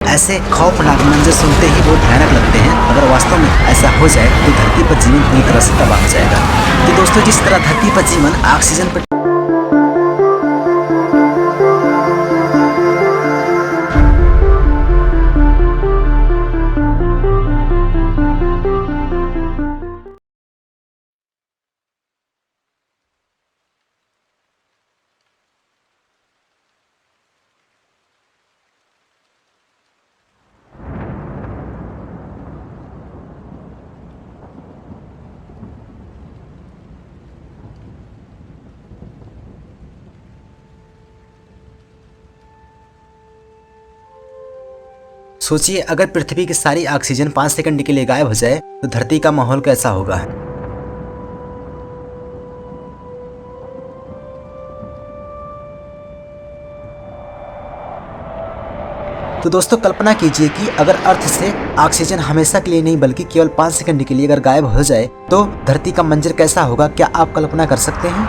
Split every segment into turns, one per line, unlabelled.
ऐसे खौफनाक मंजर सुनते ही बहुत भयानक लगते हैं। अगर वास्तव में ऐसा हो जाए तो धरती पर जीवन पूरी तरह से तबाह हो जाएगा। तो दोस्तों, जिस तरह धरती पर जीवन ऑक्सीजन पर सोचिए, अगर पृथ्वी की सारी ऑक्सीजन 5 सेकंड के लिए गायब हो जाए तो धरती का माहौल कैसा होगा। तो दोस्तों, कल्पना कीजिए कि अगर अर्थ से ऑक्सीजन हमेशा के लिए नहीं बल्कि केवल 5 सेकंड के लिए अगर गायब हो जाए तो धरती का मंजर कैसा होगा। क्या आप कल्पना कर सकते हैं?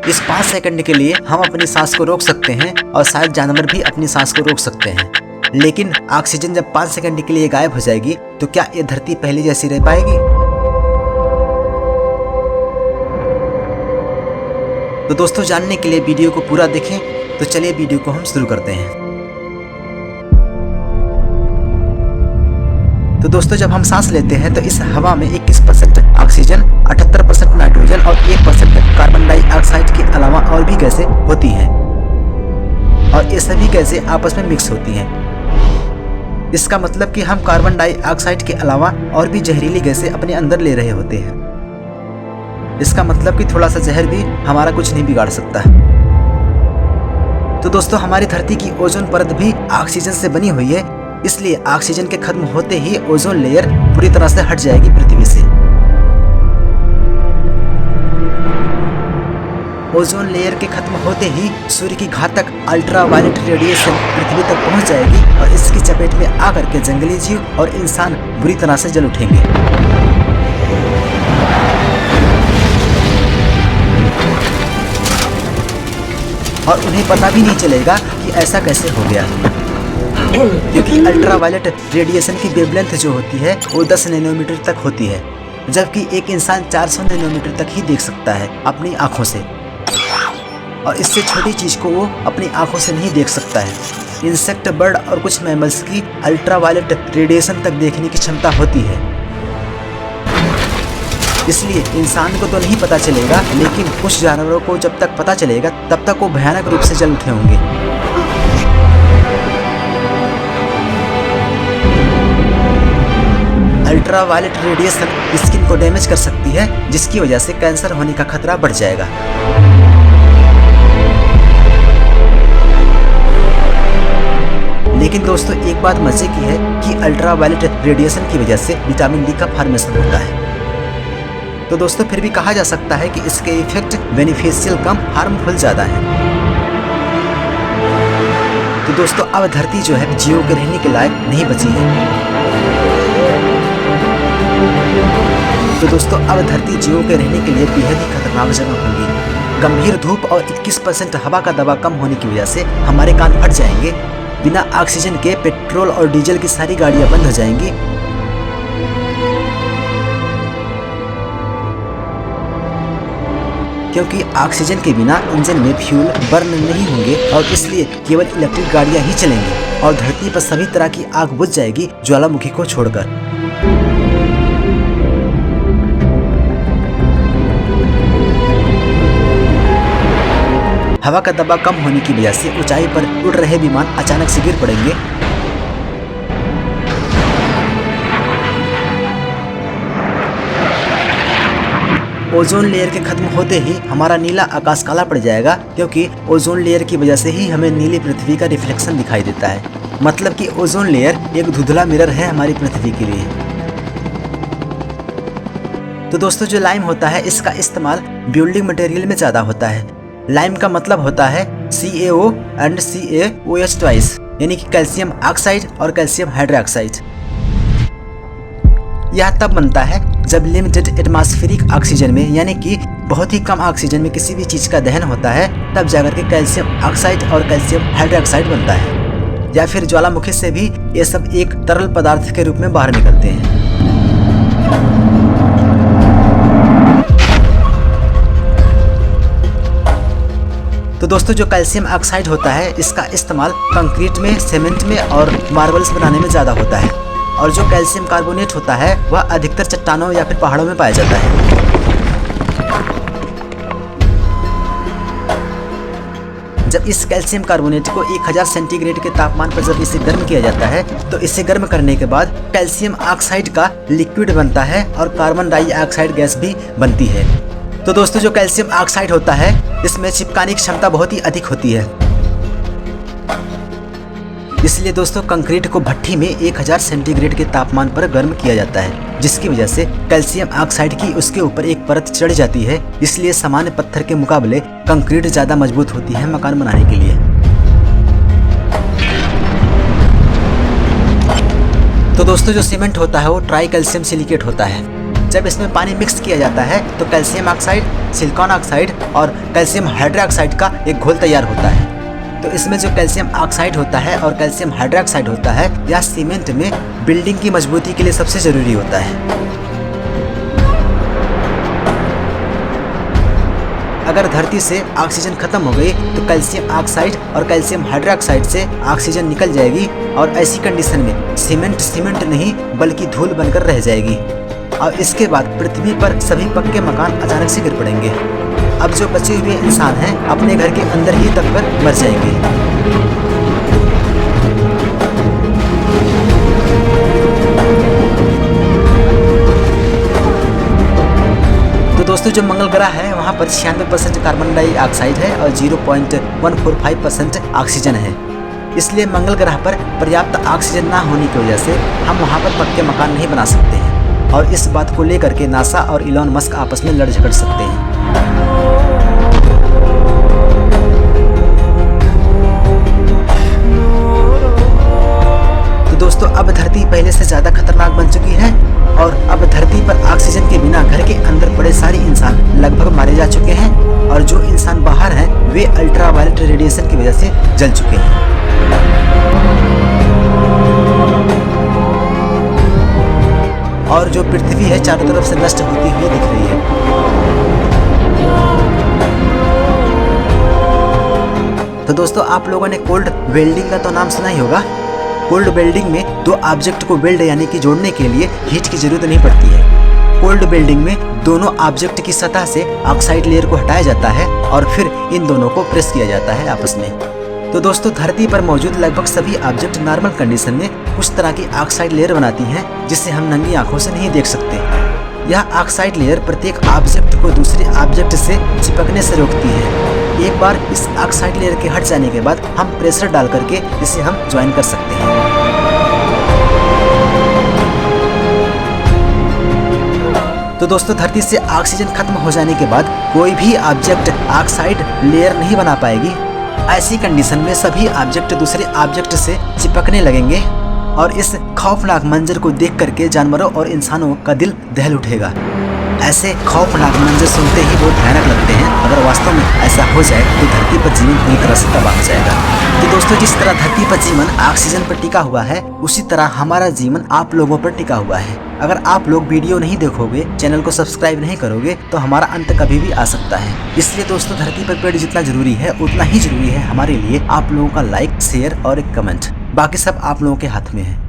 इस 5 सेकंड के लिए हम अपनी सांस को रोक सकते हैं और शायद जानवर भी अपनी सांस को रोक सकते हैं, लेकिन ऑक्सीजन जब 5 सेकंड के लिए गायब हो जाएगी तो क्या ये धरती पहले जैसी रह पाएगी? तो दोस्तों, जानने के लिए वीडियो को पूरा देखें। तो चलिए वीडियो को हम शुरू करते हैं। तो दोस्तों, जब हम सांस लेते हैं तो इस हवा में 21% ऑक्सीजन, 78% नाइट्रोजन और 1% कार्बन डाइऑक्साइड के अलावा और भी गैसें होती हैं, और ये सभी गैसें आपस में मिक्स होती हैं। इसका मतलब कि हम कार्बन डाइऑक्साइड के अलावा और भी जहरीली गैसें अपने अंदर ले रहे होते हैं। इसका मतलब कि थोड़ा सा जहर भी हमारा कुछ नहीं बिगाड़ सकता। तो दोस्तों, हमारी धरती की ओजोन परत भी ऑक्सीजन से बनी हुई है, इसलिए ऑक्सीजन के खत्म होते ही ओजोन लेयर पूरी तरह से हट जाएगी पृथ्वी से। ओजोन लेयर के खत्म होते ही सूर्य की घातक अल्ट्रावायलेट रेडिएशन पृथ्वी तक पहुंच जाएगी और इसकी चपेट में आकर के जंगली जीव और इंसान बुरी तरह से जल उठेंगे। और उन्हें पता भी नहीं चलेगा कि ऐसा कैसे हो गया, क्योंकि अल्ट्रावायलेट रेडिएशन की वेवलेंथ जो होती है वो 10 नैनोमीटर तक होती है, जबकि एक इंसान 400 नैनोमीटर तक ही देख सकता है अपनी आंखों से, और इससे छोटी चीज को वो अपनी आंखों से नहीं देख सकता है। इंसेक्ट, बर्ड और कुछ मैमल्स की अल्ट्रावायलेट रेडिएशन तक देखने की क्षमता होती है, इसलिए इंसान को तो नहीं पता चलेगा, लेकिन कुछ जानवरों को जब तक पता चलेगा तब तक वो भयानक रूप से जल उठे होंगे। अल्ट्रावायलेट रेडिएशन स्किन को डैमेज कर सकती है, जिसकी वजह से कैंसर होने का खतरा बढ़ जाएगा। लेकिन दोस्तों, एक बात मजे की है कि अल्ट्रावायलेट रेडिएशन की वजह से विटामिन डी का फॉर्मेशन होता है। तो दोस्तों, फिर भी कहा जा सकता है कि इसके इफेक्ट बेनिफिशियल कम, हार्मफुल ज़्यादा है। तो दोस्तों, अब धरती जो है जीवों के रहने के लायक नहीं बची है। तो दोस्तों, अब धरती जीवों के रहने के लिए बेहद ही खतरनाक जगह होगी। गंभीर धूप और 21% हवा का दबाव कम होने की वजह से हमारे कान फट जाएंगे। बिना ऑक्सीजन के पेट्रोल और डीजल की सारी गाड़ियां बंद हो जाएंगी। क्योंकि ऑक्सीजन के बिना इंजन में फ्यूल बर्न नहीं होंगे और इसलिए केवल इलेक्ट्रिक गाड़ियां ही चलेंगी और धरती पर सभी तरह की आग बुझ जाएगी ज्वालामुखी को छोड़कर। हवा का दबाव कम होने की वजह से ऊंचाई पर उड़ रहे विमान अचानक से गिर पड़ेंगे। ओजोन लेयर के खत्म होते ही हमारा नीला आकाश काला पड़ जाएगा, क्योंकि ओजोन लेयर की वजह से ही हमें नीली पृथ्वी का रिफ्लेक्शन दिखाई देता है। मतलब कि ओजोन लेयर एक धुंधला मिरर है हमारी पृथ्वी के लिए। तो दोस्तों, जो लाइम होता है इसका इस्तेमाल बिल्डिंग मटेरियल में ज़्यादा होता है। लाइम का मतलब होता है CaO एंड CaOH ट्वाइस, यानी कि कैल्शियम ऑक्साइड और कैल्शियम हाइड्रोक्साइड। यह तब बनता है जब लिमिटेड एटमॉस्फेरिक ऑक्सीजन में यानी कि बहुत ही कम ऑक्सीजन में किसी भी चीज का दहन होता है, तब जाकर के कैल्शियम ऑक्साइड और कैल्शियम हाइड्रोक्साइड बनता है, या फिर ज्वालामुखी से भी ये सब एक तरल पदार्थ के रूप में बाहर निकलते हैं। तो दोस्तों, जो कैल्शियम ऑक्साइड होता है इसका इस्तेमाल कंक्रीट में, सीमेंट में और मार्बल्स बनाने में ज़्यादा होता है, और जो कैल्शियम कार्बोनेट होता है वह अधिकतर चट्टानों या फिर पहाड़ों में पाया जाता है। जब इस कैल्शियम कार्बोनेट को 1000 सेंटीग्रेड के तापमान पर जब इसे गर्म किया जाता है तो इसे गर्म करने के बाद कैल्शियम ऑक्साइड का लिक्विड बनता है और कार्बन डाइऑक्साइड गैस भी बनती है। तो दोस्तों, जो कैल्शियम ऑक्साइड होता है इसमें चिपकाने की क्षमता बहुत ही अधिक होती है, इसलिए दोस्तों कंक्रीट को भट्ठी में 1000 सेंटीग्रेड के तापमान पर गर्म किया जाता है, जिसकी वजह से कैल्शियम ऑक्साइड की उसके ऊपर एक परत चढ़ जाती है। इसलिए सामान्य पत्थर के मुकाबले कंक्रीट ज्यादा मजबूत होती है मकान बनाने के लिए। तो दोस्तों, जो सीमेंट होता है वो ट्राई कैल्शियम सिलिकेट होता है। जब इसमें पानी मिक्स किया जाता है तो कैल्शियम ऑक्साइड, सिलिकॉन ऑक्साइड और कैल्शियम हाइड्रोक्साइड का एक घोल तैयार होता है। तो इसमें जो कैल्शियम ऑक्साइड होता है और कैल्शियम हाइड्रोक्साइड होता है यह सीमेंट में बिल्डिंग की मजबूती के लिए सबसे जरूरी होता है। अगर धरती से ऑक्सीजन खत्म हो गई तो कैल्शियम ऑक्साइड और कैल्शियम हाइड्रोक्साइड से ऑक्सीजन निकल जाएगी, और ऐसी कंडीशन में सीमेंट नहीं बल्कि धूल बनकर रह जाएगी, और इसके बाद पृथ्वी पर सभी पक्के मकान अचानक से गिर पड़ेंगे। अब जो बचे हुए इंसान हैं अपने घर के अंदर ही दब कर मर जाएंगे। तो दोस्तों, जो मंगल ग्रह है वहाँ पर 96% कार्बन डाइऑक्साइड है और 0.145% ऑक्सीजन है। इसलिए मंगल ग्रह पर पर्याप्त ऑक्सीजन ना होने की वजह से हम वहाँ पर पक्के मकान नहीं बना सकते हैं, और इस बात को लेकर के नासा और इलॉन मस्क आपस में लड़ झगड़ सकते हैं। तो दोस्तों, अब धरती पहले से ज्यादा खतरनाक बन चुकी है, और अब धरती पर ऑक्सीजन के बिना घर के अंदर पड़े सारे इंसान लगभग मारे जा चुके हैं, और जो इंसान बाहर हैं वे अल्ट्रावायलेट रेडिएशन की वजह से जल चुके हैं। और जो पृथ्वी है चारों तरफ से नष्ट होती हुई दिख रही है। तो दोस्तों, आप लोगों ने कोल्ड वेल्डिंग का तो नाम सुना ही होगा। कोल्ड वेल्डिंग में दो ऑब्जेक्ट को वेल्ड यानी कि जोड़ने के लिए हीट की जरूरत नहीं पड़ती है। कोल्ड वेल्डिंग में दोनों ऑब्जेक्ट की सतह से ऑक्साइड लेयर को हटाया जाता है और फिर इन दोनों को प्रेस किया जाता है आपस में। तो दोस्तों, धरती पर मौजूद लगभग सभी ऑब्जेक्ट नॉर्मल कंडीशन में कुछ तरह की ऑक्साइड लेयर बनाती हैं, जिसे हम नंगी आंखों से नहीं देख सकते। यह ऑक्साइड लेयर प्रत्येक ऑब्जेक्ट को दूसरे ऑब्जेक्ट से चिपकने से रोकती है। एक बार इस ऑक्साइड लेयर के हट जाने के बाद हम प्रेशर डाल करके इसे हम ज्वाइन कर सकते हैं। तो दोस्तों, धरती से ऑक्सीजन खत्म हो जाने के बाद कोई भी ऑब्जेक्ट ऑक्साइड लेयर नहीं बना पाएगी। ऐसी कंडीशन में सभी ऑब्जेक्ट दूसरे ऑब्जेक्ट से चिपकने लगेंगे, और इस खौफनाक मंजर को देख करके जानवरों और इंसानों का दिल दहल उठेगा। ऐसे खौफनाक मंजर सुनते ही बहुत भयानक लगते हैं। अगर वास्तव में ऐसा हो जाए तो धरती पर जीवन पूरी तरह से तबाह हो जाएगा। तो दोस्तों, जिस तरह धरती पर जीवन ऑक्सीजन पर टिका हुआ है, उसी तरह हमारा जीवन आप लोगों पर टिका हुआ है। अगर आप लोग वीडियो नहीं देखोगे, चैनल को सब्सक्राइब नहीं करोगे, तो हमारा अंत कभी भी आ सकता है। इसलिए दोस्तों, धरती पर पेड़ जितना जरूरी है उतना ही जरूरी है हमारे लिए आप लोगों का लाइक, शेयर और एक कमेंट। बाकी सब आप लोगों के हाथ में है।